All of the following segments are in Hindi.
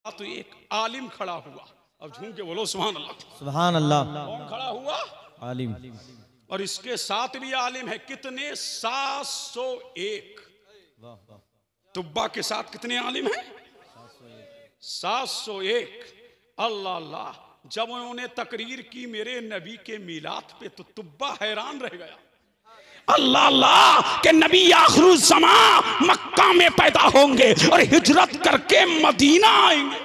तो एक आलिम खड़ा हुआ। अब झूम के बोलो सुभान अल्लाह। सुभान अल्लाह। कौन खड़ा हुआ? आलिम। और इसके साथ भी आलिम है। कितने? 701। तुब्बा के साथ कितने आलिम हैं? 701। अल्लाह अल्लाह। जब उन्होंने तकरीर की मेरे नबी के मीलाद पे तो तुब्बा हैरान रह गया। अल्लाह अल्लाह के नबी आखिरुल ज़मा मक्का में पैदा होंगे और हिजरत करके मदीना आएंगे।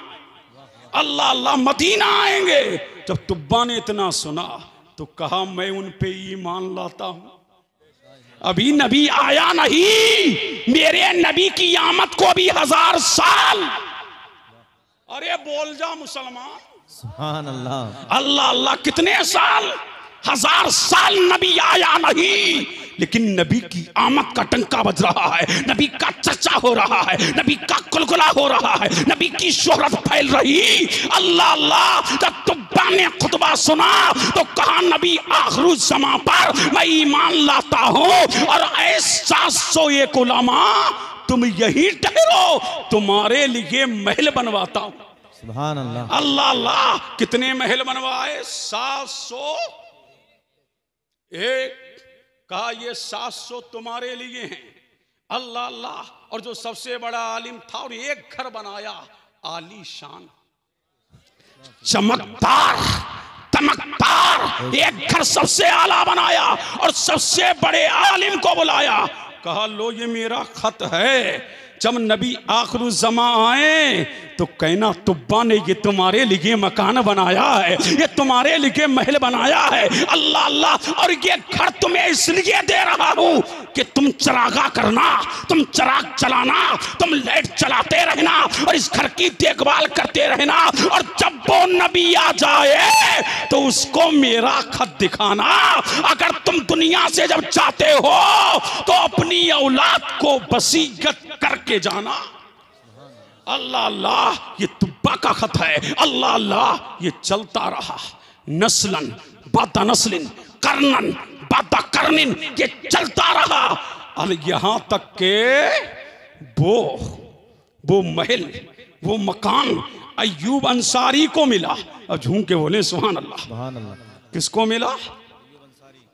अल्लाह अल्लाह, मदीना आएंगे। जब तुब्बा ने इतना सुना तो कहा मैं उन पे ईमान लाता हूं। अभी नबी आया नहीं, मेरे नबी की आमद को भी 1000 साल। अरे बोल जा मुसलमान। सुभान अल्लाह। अल्लाह अल्लाह, कितने साल? 1000 साल नबी आया नहीं, लेकिन नबी की आमद का टंका बज रहा है, नबी का चर्चा हो रहा है, नबी का कुलकुला हो रहा है, नबी की शोहरत फैल रही। अल्लाह अल्लाह, जब तुब्बा ने खुतबा सुना तो कहा नबी आखिरुल ज़मा पर मैं ईमान लाता हूं। और ऐसा 701 उलमा, तुम यही ठहरो, तुम्हारे लिए महल बनवाता हूं। सुभान अल्लाह। अल्लाह अल्लाह, कितने महल बनवाए? 701। कहा ये 700 तुम्हारे लिए हैं। अल्लाह अल्लाह। और जो सबसे बड़ा आलिम था, और एक घर बनाया आलीशान, चमकदार चमकदार, एक घर सबसे आला बनाया और सबसे बड़े आलिम को बुलाया। कहा लो ये मेरा खत है, जब नबी आखिरुल ज़मा आए तो कहना तुब्बा ने ये तुम्हारे लिए मकान बनाया है, ये तुम्हारे लिए महल बनाया है। अल्लाह अल्लाह। और ये घर तुम्हें इसलिए दे रहा हूं कि तुम चरागा करना, तुम चराग चलाना, तुम लाइट चलाते रहना और इस घर की देखभाल करते रहना। और जब वो नबी आ जाए तो उसको मेरा खत दिखाना। अगर तुम दुनिया से जब चाहते हो तो अपनी औलाद को वसीयत करके जाना। अल्लाह अल्लाह, ये तुब्बा का खत है। अल्लाह अल्लाह, ये चलता रहा नस्लन बादा नस्लिन, करनन बादा करनिन, ये चलता रहा। और यहां तक के वो महल, वो मकान अय्यूब अंसारी को मिला। अब झूम के बोले सुभान अल्लाह। सुभान अल्लाह। किसको मिला?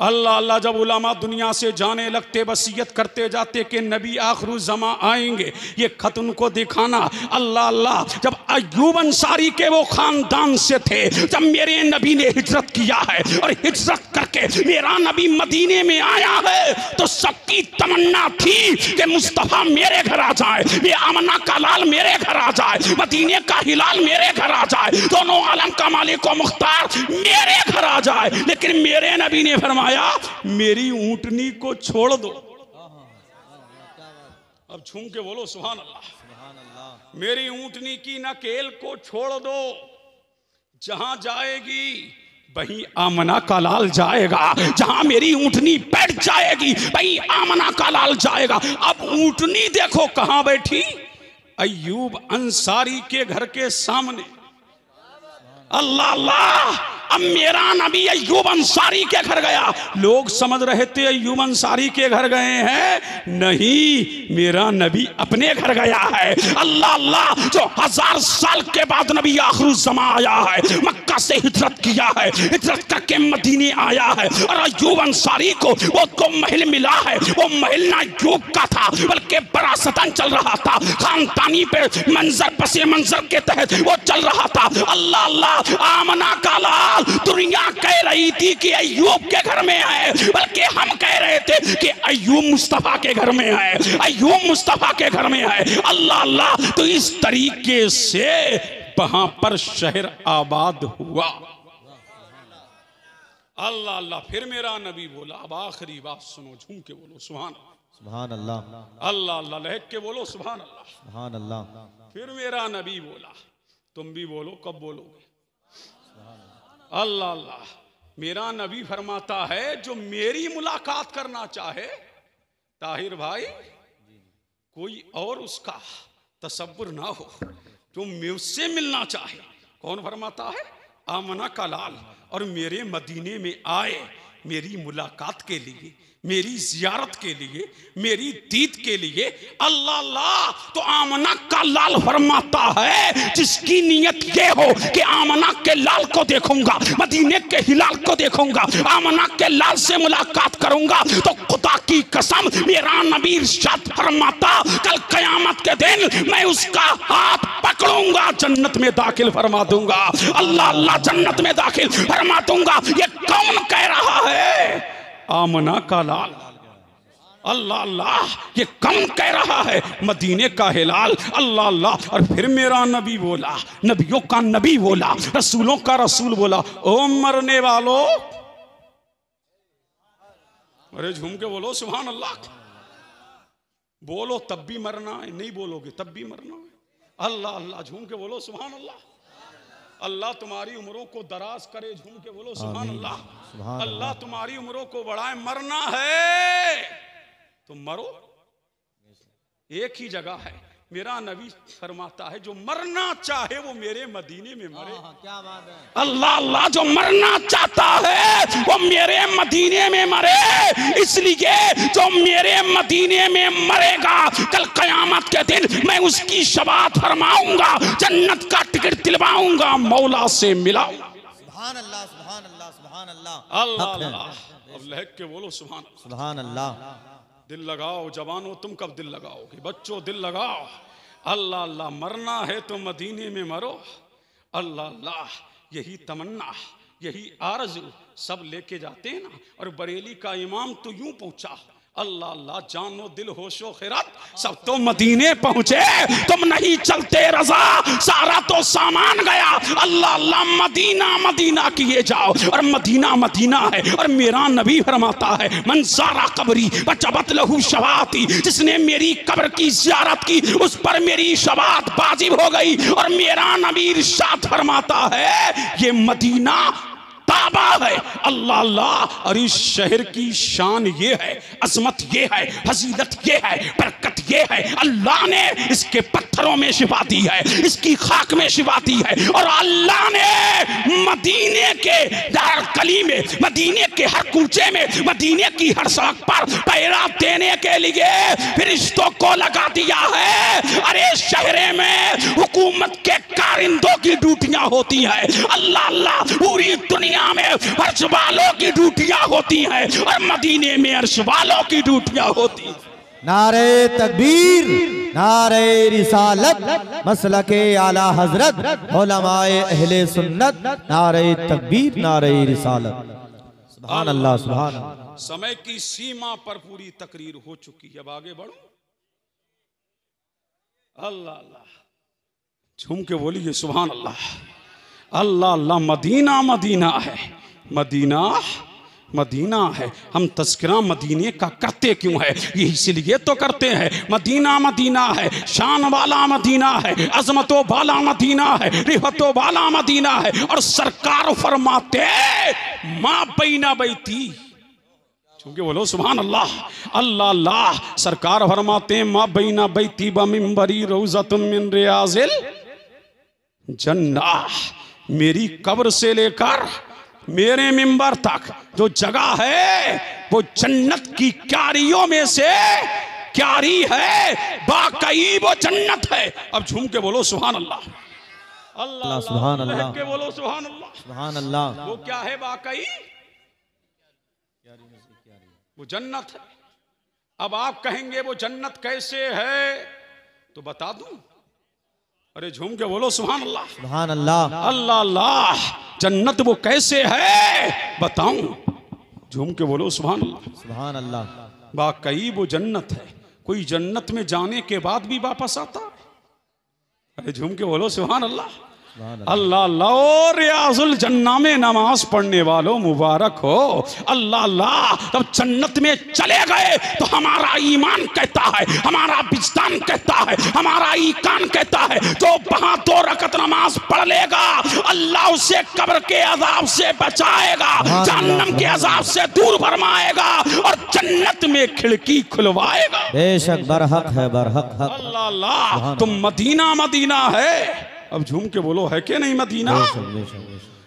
अल्लाह अल्लाह। जब उलमा दुनिया से जाने लगते, वसीयत करते जाते कि नबी आखिरुल ज़मा आएंगे, ये खत उनको दिखाना। अल्लाह अल्लाह। जब अय्यूब अंसारी के वो खानदान से थे, जब मेरे नबी ने हिजरत किया है और हिजरत करके मेरा नबी मदीने में आया है, तो सबकी तमन्ना थी कि मुस्तफ़ा मेरे घर आ जाए, ये आमना का लाल मेरे घर आ जाए, मदीने का हिलाल मेरे घर आ जाए, दोनों आलम का मालिक व मुख्तार मेरे घर आ जाए। लेकिन मेरे नबी ने फरमाया मेरी ऊंटनी को छोड़ दो। अब झूम के बोलो सुभान अल्लाह। मेरी ऊंटनी की नकेल को छोड़ दो, जहां जाएगी वहीं आमना का लाल जाएगा, जहां मेरी ऊंटनी बैठ जाएगी वहीं आमना का लाल जाएगा। अब ऊंटनी देखो कहां बैठी? अय्यूब अंसारी के घर के सामने। अल्लाह अल्लाह। अब मेरा नबी अय्यूब अंसारी के घर गया। लोग समझ रहे थे अय्यूब अंसारी के घर गए हैं, नहीं, मेरा नबी अपने घर गया है। अल्लाह अल्लाह। जो 1000 साल के बाद नबी आखिरुल ज़मा आया है, मक्का से हिजरत किया है, हिजरत करके मदीने आया है। और अय्यूब अंसारी को वो तो महल मिला है, वो महल ना अय्यूब का था बल्कि बरासतन चल रहा था, खानदानी पे मंजर पसे मंजर के तहत वो चल रहा था। अल्लाह अल्लाह। आमना का लाल दुनिया कह रही थी कि अय्यूब के घर में है, बल्कि हम कह रहे थे कि अय्यूब मुस्तफा के घर में है, अय्यूब मुस्तफा के घर में है। अल्लाह अल्लाह। तो इस तरीके से वहां पर शहर आबाद हुआ। अल्लाह अल्लाह। फिर मेरा नबी बोला, अब आखिरी बात सुनो, झूम के बोलो सुभान अल्लाह। सुभान अल्लाह। अल्लाह अल्लाह, लहक के बोलो सुभान अल्लाह। सुभान अल्लाह। फिर मेरा नबी बोला, तुम भी बोलो, कब बोलोगे? अल्लाह अल्लाह। मेरा नबी फरमाता है जो मेरी मुलाकात करना चाहे, ताहिर भाई, कोई और उसका तसव्वुर ना हो, जो मुझसे मिलना चाहे। कौन फरमाता है? आमना का लाल। और मेरे मदीने में आए मेरी मुलाकात के लिए, मेरी जियारत के लिए, मेरी दीद के लिए। अल्लाह अल्लाह। तो आमना का लाल फरमाता है जिसकी नीयत ये हो कि आमना के लाल को देखूंगा, मदीने के हिलाल को देखूंगा, आमना के लाल से मुलाकात करूंगा, तो खुदा की कसम मेरा नबी इरशाद फरमाता कल कयामत के दिन मैं उसका हाथ पकड़ूंगा, जन्नत में दाखिल फरमा दूंगा। अल्लाह अल्लाह, जन्नत में दाखिल फरमा दूंगा। ये कौन कह रहा है? आमना का लाल। अल्लाह अल्लाह, ये कौन कह रहा है? मदीने का हिलाल। अल्लाह अल्लाह। और फिर मेरा नबी बोला, नबियों का नबी बोला, रसूलों का रसूल बोला, ओ मरने वालों, अरे झूम के बोलो सुभान अल्लाह। बोलो तब भी मरना है, नहीं बोलोगे तब भी मरना है। अल्लाह अल्लाह, झूम के बोलो सुभान अल्लाह। अल्लाह तुम्हारी उम्रों को दराज करे, झूम के बोलो सुभान अल्लाह। अल्लाह तुम्हारी उम्रों को बढ़ाए। मरना है तो मरो, एक ही जगह है। मेरा नबी फरमाता है जो मरना चाहे वो मेरे मदीने में मरे। क्या बात है। अल्लाह अल्लाह, जो मरना चाहता है वो मेरे मदीने में मरे। इसलिए जो मेरे मदीने में मरेगा कल कयामत के दिन मैं उसकी शफाअत फरमाऊंगा, जन्नत का टिकट दिलवाऊंगा, मौला से मिलाऊंगा। सुभान अल्लाह, सुभान अल्लाह, सुभान अल्लाह। अल्लाह अल्लाह। अब लहक के बोलो सुभान अल्लाह। सुभान अल्लाह। दिल लगाओ जवानों, तुम कब दिल लगाओगे? बच्चों दिल लगाओ। अल्लाह अल्लाह, मरना है तो मदीने में मरो। अल्लाह अल्लाह, यही तमन्ना, यही आरज़ू सब लेके जाते हैं ना। और बरेली का इमाम तो यूं पहुंचा, अल्लाह अल्लाह, जानो दिल होशो खैरत सब तो मदीने पहुंचे, तुम नहीं चलते रजा, सारा तो सामान गया। अल्लाह अल्लाह, मदीना मदीना किए जाओ। और मदीना मदीना है। और मेरा नबी फरमाता है मन सारा कब्री वजबत लहू शफाअती, जिसने मेरी कब्र की ज़ियारत की उस पर मेरी शफाअत वाजिब हो गई। और मेरा नबी इरशाद फरमाता है ये मदीना ताबा है। अल्लाह अल्लाह। और इस शहर की शान ये है, अजमत ये है, फजीलत ये है, बरकत ये है, अल्लाह ने इसके पत्थरों में शिफा दी है, इसकी खाक में शिफा दी है। और अल्लाह ने मदीने के दार कली में, मदीने के हर कूचे में, मदीने की हर सड़क पर पैरा देने के लिए फरिश्तों को लगा दिया है। अरे शहरे में हुकूमत के कारिंदों की ड्यूटियां होती है। अल्लाह अल्लाह, पूरी दुनिया में अर्श वालों की ड्यूटियां होती हैं और मदीने में अर्श वालों की ड्यूटियां होती हैं। नारे तकबीर, नारे रिसालत, मसलके आला हजरत, उलमाए अहले सुन्नत, नारे तकबीर, नारे रिसालत। सुभान अल्लाह, सुभान अल्लाह। समय की सीमा पर पूरी तकरीर हो चुकी है। अब आगे बढ़ो। अल्लाह अल्लाह, झूम के बोलिए सुभान अल्लाह। अल्लाह अल्लाह, मदीना मदीना है, मदीना मदीना है। हम तज़किरा मदीने का करते क्यों है? ये इसलिए तो करते हैं, मदीना मदीना है, शान वाला मदीना है, अजमतों वाला मदीना है, रिफतों वाला मदीना है। और सरकार फरमाते माँ बैना बैती, क्योंकि बोलो सुभान अल्लाह। अल्लाह अल्लाह, सरकार फरमाते माँ बैना बैती ब मिंबरी रौज़तुम मिन रियाज़िल जन्नह, मेरी कब्र से लेकर मेरे मिंबर तक जो जगह है वो जन्नत की क्यारियों में से क्यारी है, वाकई वो जन्नत है। अब झूम के बोलो सुभान अल्लाह। अल्लाह सुभान अल्लाह, के बोलो सुभान अल्लाह, सुभान अल्लाह। वो क्या है? वाकई वो जन्नत है। अब आप कहेंगे वो जन्नत कैसे है, तो बता दूं? अरे झूम के बोलो सुभान अल्लाह, सुभान अल्लाह। अल्लाह अल्लाह, जन्नत वो कैसे है बताऊं? झूम के बोलो सुभान अल्लाह, सुभान अल्लाह। वाकई वो जन्नत है। कोई जन्नत में जाने के बाद भी वापस आता है? अरे झूम के बोलो सुभान अल्लाह, अल्लाह अल्लाह। और रियाजुल जन्ना में नमाज पढ़ने वालों मुबारक हो। अल्लाह अल्लाह, तब जन्नत में चले गए तो हमारा ईमान कहता है, हमारा विज्ञान कहता है, हमारा ईकान कहता है, जो वहां 2 रकत नमाज पढ़ लेगा अल्लाह उसे कब्र के अजाब से बचाएगा, जहन्नम के अजाब से दूर फरमाएगा और जन्नत में खिड़की खुलवाएगा। बेशक बरहक है, बरहक हक। अल्लाह अल्लाह, तुम मदीना मदीना है। अब झूम के बोलो है कि नहीं मदीना?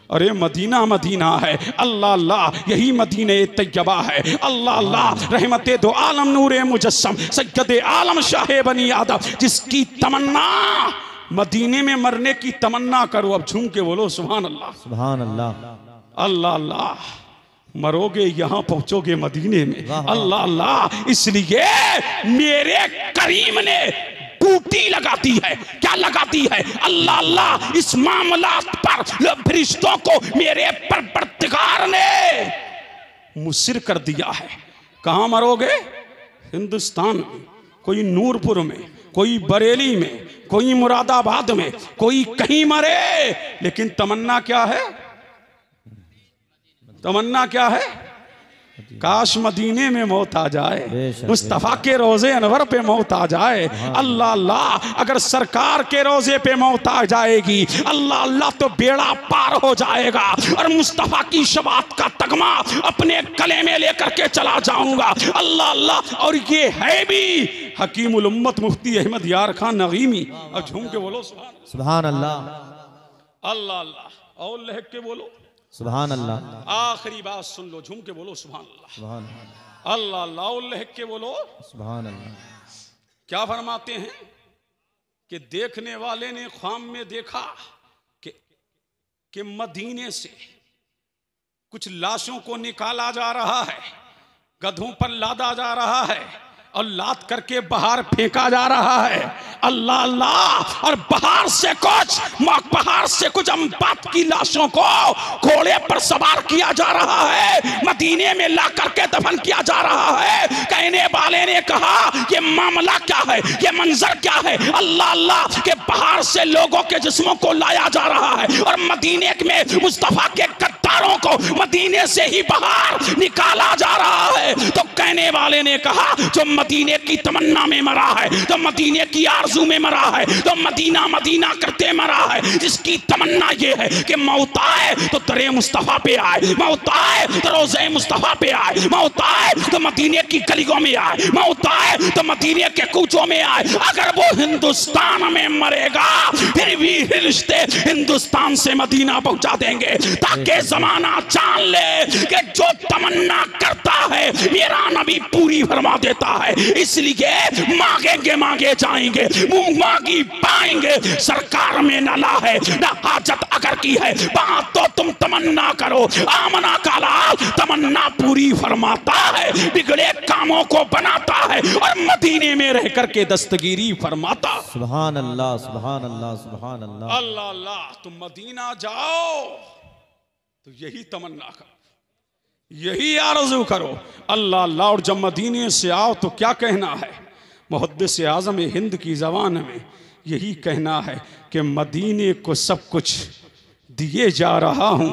अरे मदीना मदीना है, अल्लाह अल्लाह यही मदीने तैयबा है, अल्लाह अल्लाह रहमते दो आलम नूरे मुजस्सम सैयदे आलम शाहे बनी आदम, जिसकी तमन्ना मदीने में मरने की तमन्ना करो। अब झूम के बोलो सुभान अल्लाह सुभान अल्लाह। अल्लाह अल्लाह मरोगे यहाँ पहुंचोगे मदीने में, अल्लाह अल्लाह। इसलिए मेरे करीम ने ड्यूटी लगाती है, क्या लगाती है? अल्लाह अल्लाह इस मामलात पर फरिश्तों को मेरे परवरदिगार ने मुसिर कर दिया है। कहाँ मरोगे? हिंदुस्तान में, कोई नूरपुर में, कोई बरेली में, कोई मुरादाबाद में, कोई कहीं मरे, लेकिन तमन्ना क्या है? तमन्ना क्या है? काश मदीने में मौत आ जाए, मुस्तफा के रोजे अनवर पे मौत आ जाए। अल्लाह अल्लाह अगर सरकार के रोजे पे मौत आ जाएगी, अल्लाह अल्लाह तो बेड़ा पार हो जाएगा और मुस्तफा की शबात का तगमा अपने गले में लेकर के चला जाऊंगा। अल्लाह अल्लाह। और ये है भी हकीमुल उम्मत मुफ्ती अहमद यार खान नगीमी। अब झूम के बोलो सुभान अल्लाह। अल्लाह अल्लाह। और लहक के बोलो सुभान अल्लाह। आखिरी बात सुन लो, झूम के बोलो सुभान अल्लाह। सुभान अल्लाह अल्लाह। और लहक के बोलो सुभान अल्लाह। क्या फरमाते हैं कि देखने वाले ने ख्वाब में देखा कि मदीने से कुछ लाशों को निकाला जा रहा है, गधों पर लादा जा रहा है और लाद करके बाहर फेंका जा रहा है। अल्लाह अल्लाह। और बाहर से कुछ अम्बात की लाशों को घोड़े पर सवार किया जा रहा है, मदीने में ला करके दफन किया जा रहा है। कहने वाले ने कहा ये मामला क्या है, ये मंजर क्या है? अल्लाह अल्लाह के बाहर से लोगों के जिस्मों को लाया जा रहा है और मदीने में मुस्तफा के गद्दारों को मदीने से ही बाहर निकाला जा रहा है। तो कहने वाले ने कहा जो मदीने की तमन्ना में मरा है, जो मदीने की आरज़ू में मरा है, जो मदीना मदीना करते मरा है, जिसकी तमन्ना ये है कि मौत आए तो दरे मुस्तफा पे आए, मौत आए तो रोज़े मुस्तफा पे आए, मौत आए तो मदीने की गलियों में आए, मौत आए तो मदीने के कूचों में आए। अगर वो हिंदुस्तान में मरेगा फिर भी रिश्ते हिंदुस्तान से मदीना पहुंचा देंगे, ताकि जमाना जान ले कि जो तमन्ना करता है मेरा नबी पूरी फरमा देता है। इसलिए मांगेंगे मांगे जाएंगे, मुंह मांगी पाएंगे। सरकार में न ला है न हाजत अगर की है, बात तो तुम तमन्ना करो। आमना का लाल तमन्ना पूरी फरमाता है, बिगड़े कामों को बनाता है और मदीने में रह करके दस्तगीरी फरमाता। सुभान अल्लाह सुभान अल्लाह सुभान अल्लाह। अल्लाह अल्लाह। तुम मदीना जाओ तो यही तमन्ना करो, यही आरज़ू करो। अल्लाह अल्लाह। और जब मदीने से आओ तो क्या कहना है? मुहद्दिस आज़म हिंद की ज़बान में यही कहना है कि मदीने को सब कुछ दिए जा रहा हूँ,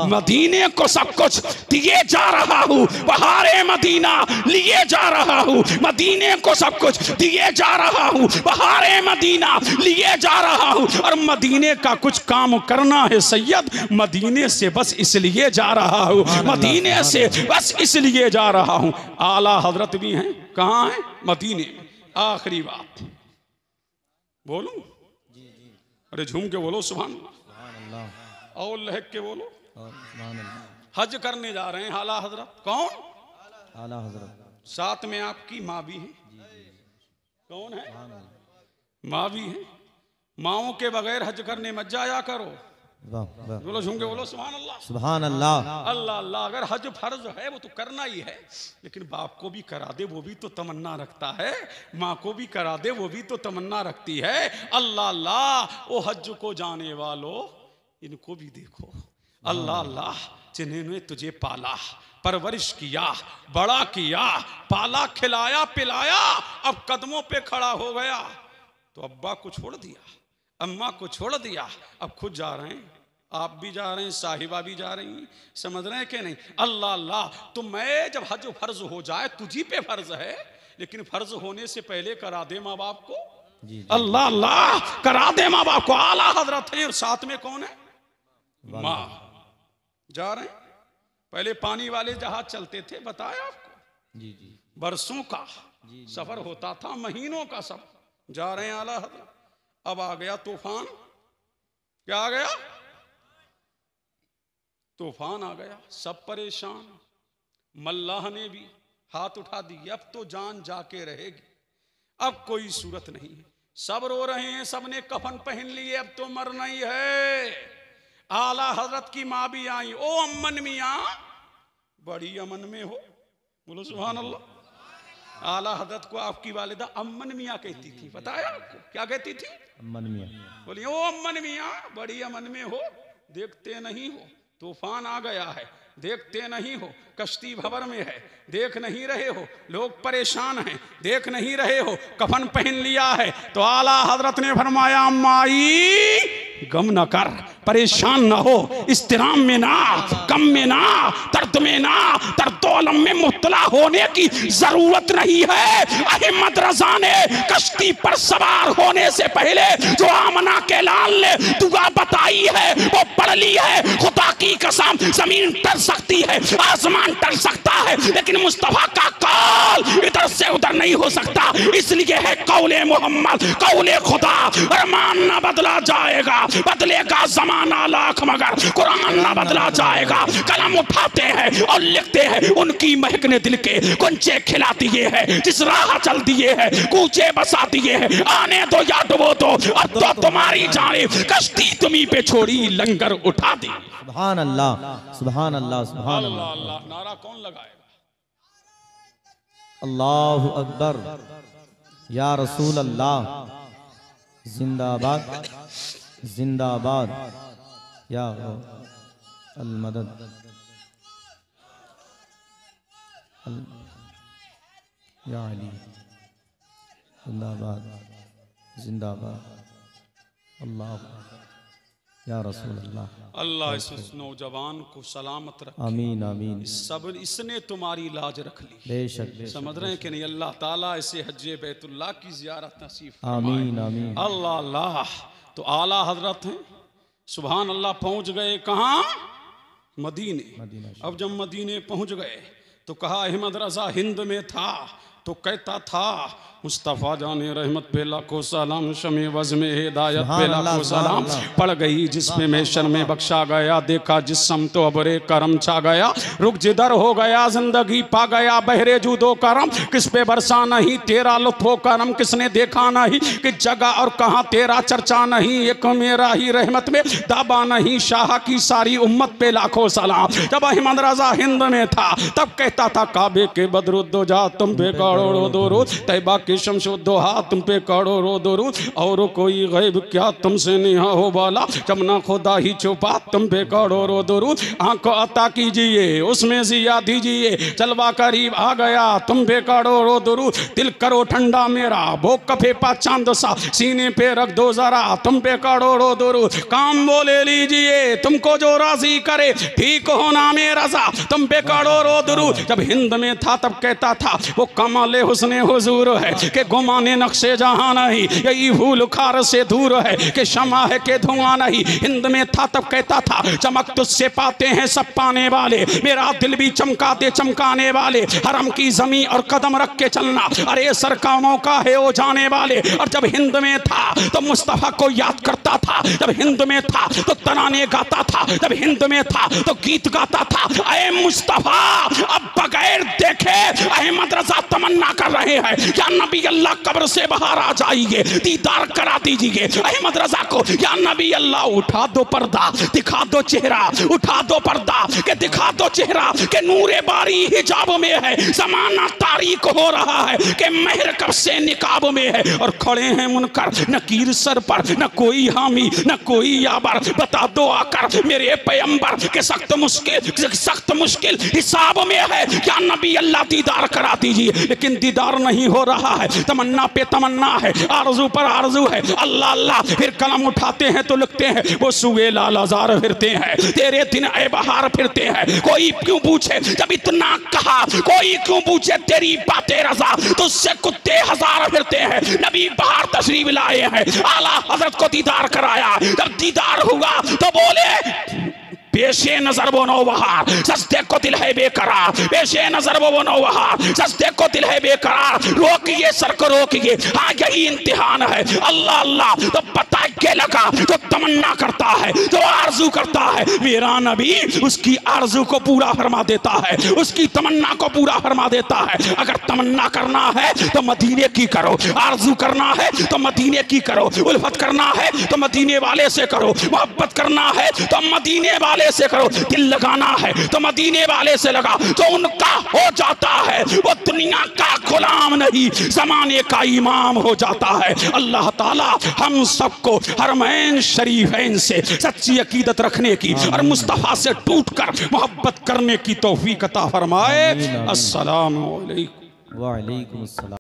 मदीने को सब कुछ दिए जा रहा हूँ, बहारे मदीना लिए जा रहा हूँ, मदीने को सब कुछ दिए जा रहा हूँ, बहारे मदीना लिए जा रहा हूँ। और मदीने का कुछ काम करना है सैयद, मदीने से बस इसलिए जा रहा हूँ, मदीने से बस इसलिए जा रहा हूँ। आला हजरत भी हैं, कहाँ हैं? मदीने में। आखिरी बात बोलूं? अरे झूम के बोलो सुभान अल्लाह। और लहक के बोलो हज करने जा रहे हैं आला हजरत। कौन? आला हजरत। साथ में आपकी माँ भी है। कौन है? माँ भी है। माओं के बगैर हज करने मत जाया करो। बोलो झूम के बोलो सुभान अल्लाह सुभान अल्लाह। अल्लाह अल्लाह। अगर हज फर्ज है वो तो करना ही है, लेकिन बाप को भी करा दे वो भी तो तमन्ना रखता है, माँ को भी करा दे वो भी तो तमन्ना रखती है। अल्लाह अल्लाह। ओ हज को जाने वालों इनको भी देखो। अल्लाह अल्लाह। जिन्होंने तुझे पाला, परवरिश किया, बड़ा किया, पाला खिलाया पिलाया, अब कदमों पे खड़ा हो गया तो अब्बा को छोड़ दिया, अम्मा को छोड़ दिया, अब खुद जा रहे हैं। आप भी जा रहे हैं, साहिबा भी जा रही हैं, समझ रहे हैं कि नहीं? अल्लाह अल्लाह। तो मैं जब हज फर्ज हो जाए, तुझी पे फर्ज है, लेकिन फर्ज होने से पहले करा दे माँ बाप को। अल्लाह अल्लाह। करा दे माँ बाप को। आला हजरत है और साथ में कौन है? माँ। जा रहे हैं। पहले पानी वाले जहाज चलते थे, बताया आपको। जी जी। बरसों का सफर होता था, महीनों का सफर। जा रहे हैं आला हजरत। अब आ गया तूफान। क्या आ गया? तूफान आ गया, सब परेशान। मल्लाह ने भी हाथ उठा दी, अब तो जान जाके रहेगी, अब कोई सूरत नहीं है। सब रो रहे हैं, सब ने कफन पहन लिए, अब तो मरना ही है। आला हजरत की माँ भी आई, ओ अम्मन मियाँ बड़ी अमन में हो, बोलो सुभान अल्लाह। आला हजरत को आपकी वालिदा अम्मन मियाँ कहती थी, बताया आपको क्या कहती थी? अम्मन मियाँ। बोलिए ओ अम्मन मियाँ बड़ी अमन में हो, देखते नहीं हो तूफान आ गया है, देखते नहीं हो कश्ती भंवर में है, देख नहीं रहे हो लोग परेशान हैं, देख नहीं रहे हो कफन पहन लिया है। तो आला हजरत ने फरमाया माई गम न कर, परेशान न हो, इस्तिराम में ना, गम में ना, दर्द में ना, दर्दोलम में मुब्तला होने की जरूरत नहीं है। अहमद रजा ने कश्ती पर सवार होने से पहले जो आमना के लाल ने दुआ बताई है वो पढ़ ली है। खुदा की कसम जमीन टर सकती है, आसमान टर सकता है, लेकिन मुस्तफा का कौल इधर से उधर नहीं हो सकता। इसलिए है कौले मोहम्मद कौले खुदा, अरमान न बदला जाएगा, बदलेगा जमाना लाख मगर कुरान ना बदला जाएगा। कलम उठाते हैं और लिखते हैं, उनकी महक ने दिल के गुंचे खिला दिए हैं, जिस राह चल दिए हैं कूचे बसा दिए हैं। आने दो या डुबो दो, अब तो तुम्हारी जाने कश्ती तुम्ही पे छोड़ी लंगर उठा दी। सुभान अल्लाह सुभान अल्लाह सुभान अल्लाह अल्लाह। नारा कौन लगाएगा? अल्लाहु अकबर, या रसूल अल्लाह, जिंदाबाद जिंदाबाद, या अल मदद, या अली, जिंदाबाद जिंदाबाद, अल्लाह या रसूल अल्लाह। अल्लाह इस नौजवान को सलामत रखे, आमीन आमीन। सब इसने तुम्हारी लाज रख ली, बेशक समझ रहे हैं कि नहीं? अल्लाह ताला इसे हज्जे बैतुल्लाह की जियारत नसीब आमीन आमीन। अल्लाह अल्लाह। तो आला हजरत हैं सुभान अल्लाह, पहुंच गए कहाँ? मदीने। अब जब मदीने पहुंच गए तो कहा अहमद रजा हिंद में था तो कहता था मुस्तफ़ा जाने रहमत पे लाखों सलाम, शमे वज में हिदायत पे लाखों सलाम। पड़ गई जिसमें मैशर में बख्शा गया, देखा जिस्म तो अबरे करम छा गया। रुक जिधर हो गया जिंदगी पा गया, बहरे जूदो करम किस पे बरसा नहीं, तेरा लुत्फो करम किसने देखा नहीं, कि जगह और कहाँ तेरा चर्चा नहीं, एक मेरा ही रहमत में दाबा नहीं, शाह की सारी उम्मत पे लाखों सलाम। जब अहमद रजा हिंद में था तब कहता था काबे के बदरुद्दोजा तुम पे करोड़ों दुरूद, तैबा के शमशुद्दोहा तुम पे करोड़ों दुरूद, और कोई गैब क्या तुमसे नहीं हो वाला, जब ना खुदा ही छुपा तुम पे करोड़ों दुरूद। आंख अता कीजिए उसमें जिया दीजिए, जलवा करीब आ गया तुम पे करोड़ों दुरूद। दिल करो ठंडा मेरा वो कफे पा चांद सा, सीने पे रख दो जरा तुम पे करोड़ों दुरूद। काम बोले लीजिए तुमको जो राजी करे, ठीक होना मेरा सा तुम पे करोड़ों दुरूद। जब हिंद में था तब कहता था वो कमाले हुस्ने हुजूर है, कि गुमाने नक्शे जहां नहीं, यही भूल खार से दूर है, कि शमा है के धुआं नहीं। हिंद में था तब कहता था चमक तुझसे पाते हैं सब पाने वाले, मेरा दिल भी चमकाते चमकाने वाले, हरम की जमीन और कदम रख के चलना, अरे सर का मौका है वो जाने वाले। और जब हिंद में था तो मुस्तफा को याद करता था, जब हिंद में था तो तराने गाता था, जब हिंद में था तो गीत गाता था। अरे मुस्तफा अब बगैर देखे अहमद रजा तमन्ना कर रहे हैं, या नबी अल्लाह कब्र से बाहर आ जाइए, दीदार करा दीजिए अहमद रजा को। या नबी अल्लाह उठा दो पर्दा दिखा दो चेहरा, उठा दो पर्दा के दिखा दो चेहरा, के नूरे बारी हिजाब में है, जमाना तारीक हो रहा है, के महर कब से निकाब में है। और खड़े हैं मुनकर नकीर सर पर, न कोई हामी न कोई याबर, बता दो आकर मेरे पैगंबर के सख्त मुश्किल हिसाब में है, या नबी अल्लाह दीदार करा दीजिए। लेकिन दीदार नहीं हो रहा है, तमन्ना पे तमन्ना है, आरज़ू पर आरज़ू है। अल्लाह अल्लाह फिर कलम उठाते हैं तो लिखते हैं वो सुए लालाजार फिरते हैं, तेरे दिन ए बहार फिरते हैं। कोई क्यों पूछे जब इतना कहा, कोई क्यों पूछे तेरी बातें रजा, तुझसे कुत्ते हजार फिरते हैं। नबी बाहर तशरीफ लाए हैं, आला हजरत को दीदार कराया, जब दीदार हुआ तो बोले पेशे नजर वो नौबहार, सस्ते को दिल है बेकरार, पेशे नजर वो नौबहार, सस्ते को दिल है बेकरार। रोकिए सर को रोकिए, हाँ यही इम्तिहान है। अल्लाह अल्लाह तो पता के लगा, तो तमन्ना करता है, तो आरजू करता है, मेरा नबी उसकी आरजू को पूरा फरमा देता है, उसकी तमन्ना को पूरा फरमा देता है। अगर तमन्ना करना है तो मदीने की करो, आरजू करना है तो मदीने की करो, उल्फत करना है तो मदीने वाले से करो, मोहब्बत करना है तो मदीने वाले से करो, दिल लगाना है तो मदीने वाले से लगा, तो उनका हो जाता है। वो दुनिया का गुलाम नहीं, जमाने का इमाम हो जाता है। अल्लाह ताला हम सबको हरमैन शरीफैन से सच्ची अकीदत रखने की और मुस्तफा से टूटकर मोहब्बत करने की तौफीक अता फरमाए। अस्सलाम वालेकुम। वालेकुम अस्सलाम।